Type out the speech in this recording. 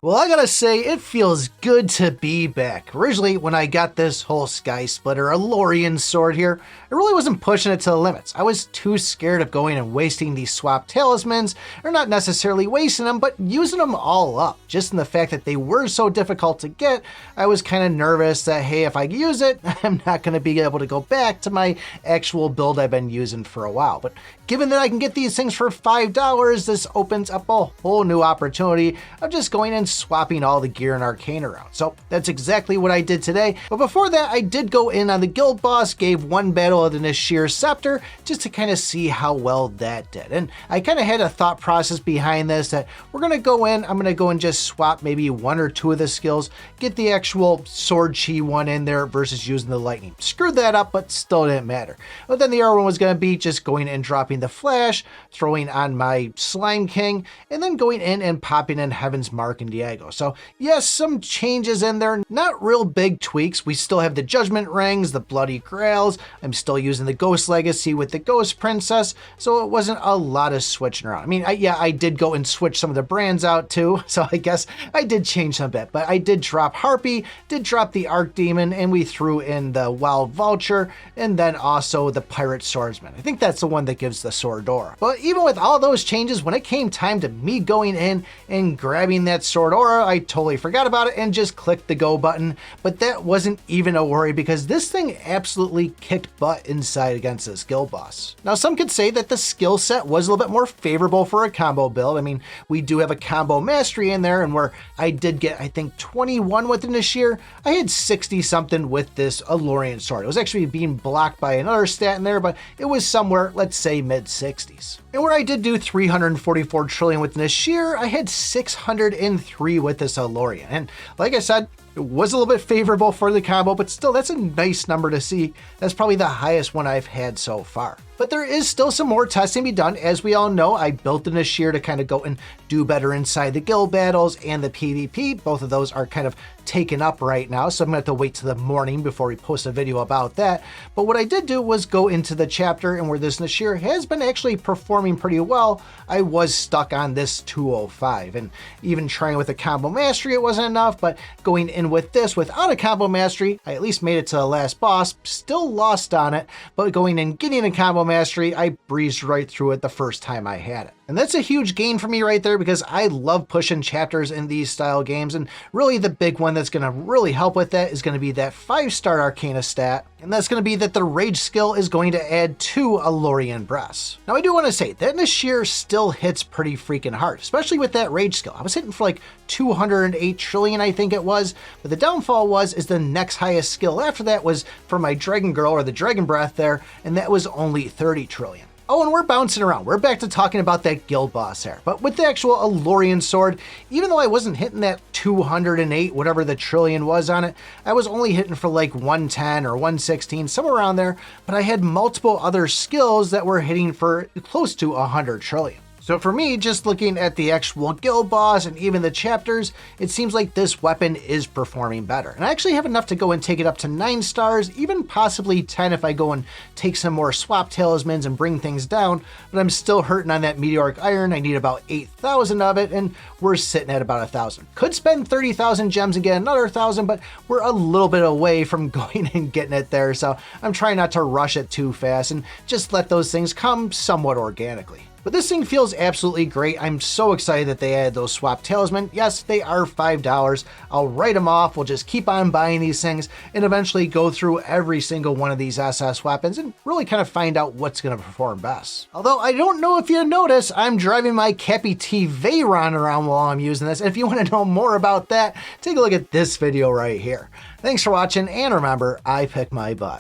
Well, I gotta say, it feels good to be back. Originally, when I got this whole Sky Splitter Ailoren sword here, I really wasn't pushing it to the limits. I was too scared of going and wasting these swap talismans, or not necessarily wasting them, but using them all up. Just in the fact that they were so difficult to get, I was kind of nervous that, hey, if I use it, I'm not gonna be able to go back to my actual build I've been using for a while. But given that I can get these things for $5, this opens up a whole new opportunity of just going and swapping all the gear in Arcana around. So that's exactly what I did today. But before that, I did go in on the guild boss, gave one battle of the Nashir Scepter just to kind of see how well that did. And I kind of had a thought process behind this that we're going to go in, I'm going to go and just swap maybe one or two of the skills, get the actual sword chi one in there versus using the lightning. Screwed that up, but still didn't matter. But then the other one was going to be just going and dropping the flash, throwing on my Slime King, and then going in and popping in Heaven's Mark and Diego. So yes, some changes in there, not real big tweaks. We still have the Judgment Rings, the Bloody Grails. I'm still using the Ghost Legacy with the Ghost Princess, so it wasn't a lot of switching around. I mean, I did go and switch some of the brands out too, so I guess I did change some bit, but I did drop Harpy, did drop the Archdemon, and we threw in the Wild Vulture, and then also the Pirate Swordsman. I think that's the one that gives the sword aura. But even with all those changes, when it came time to me going in and grabbing that sword aura, I totally forgot about it and just clicked the go button. But that wasn't even a worry because this thing absolutely kicked butt inside against this guild boss. Now, some could say that the skill set was a little bit more favorable for a combo build. I mean, we do have a combo mastery in there, and where I did get, I think, 21 with the Nashir, I had 60 something with this Ailoren sword. It was actually being blocked by another stat in there, but it was somewhere, let's say, mid 60s. And where I did do 344 trillion with Nashir, I had 603 with this Ailoren. And like I said, it was a little bit favorable for the combo, but still, that's a nice number to see. That's probably the highest one I've had so far. But there is still some more testing to be done. As we all know, I built the Nashir to kind of go and do better inside the guild battles and the PvP. Both of those are kind of taken up right now, so I'm gonna have to wait till the morning before we post a video about that. But what I did do was go into the chapter, and where this Nashir has been actually performing pretty well, I was stuck on this 205. And even trying with a combo mastery, it wasn't enough, but going in with this without a combo mastery, I at least made it to the last boss, still lost on it, but going and getting a combo mastery, I breezed right through it the first time I had it. And that's a huge gain for me right there because I love pushing chapters in these style games, and really the big one that's going to really help with that is going to be that 5-star Arcana stat, and that's going to be that the Rage skill is going to add 2 Ailoren breaths. Now I do want to say that Nashir still hits pretty freaking hard, especially with that Rage skill. I was hitting for like 208 trillion, I think it was, but the downfall is the next highest skill after that was for my Dragon Girl or the Dragon Breath there, and that was only 30 trillion. Oh, and we're bouncing around. We're back to talking about that guild boss there. But with the actual Ailoren sword, even though I wasn't hitting that 208, whatever the trillion was on it, I was only hitting for like 110 or 116, somewhere around there, but I had multiple other skills that were hitting for close to 100 trillion. So for me, just looking at the actual guild boss and even the chapters, it seems like this weapon is performing better. And I actually have enough to go and take it up to 9 stars, even possibly 10 if I go and take some more swap talismans and bring things down, but I'm still hurting on that meteoric iron. I need about 8,000 of it, and we're sitting at about 1,000. Could spend 30,000 gems and get another 1,000, but we're a little bit away from going and getting it there, so I'm trying not to rush it too fast and just let those things come somewhat organically. But this thing feels absolutely great. I'm so excited that they added those swap talisman. Yes, they are $5. I'll write them off. We'll just keep on buying these things and eventually go through every single one of these SS weapons and really kind of find out what's going to perform best. Although I don't know if you notice, I'm driving my Cappy Veyron around while I'm using this. And if you want to know more about that, take a look at this video right here. Thanks for watching, and remember, I pick my butt.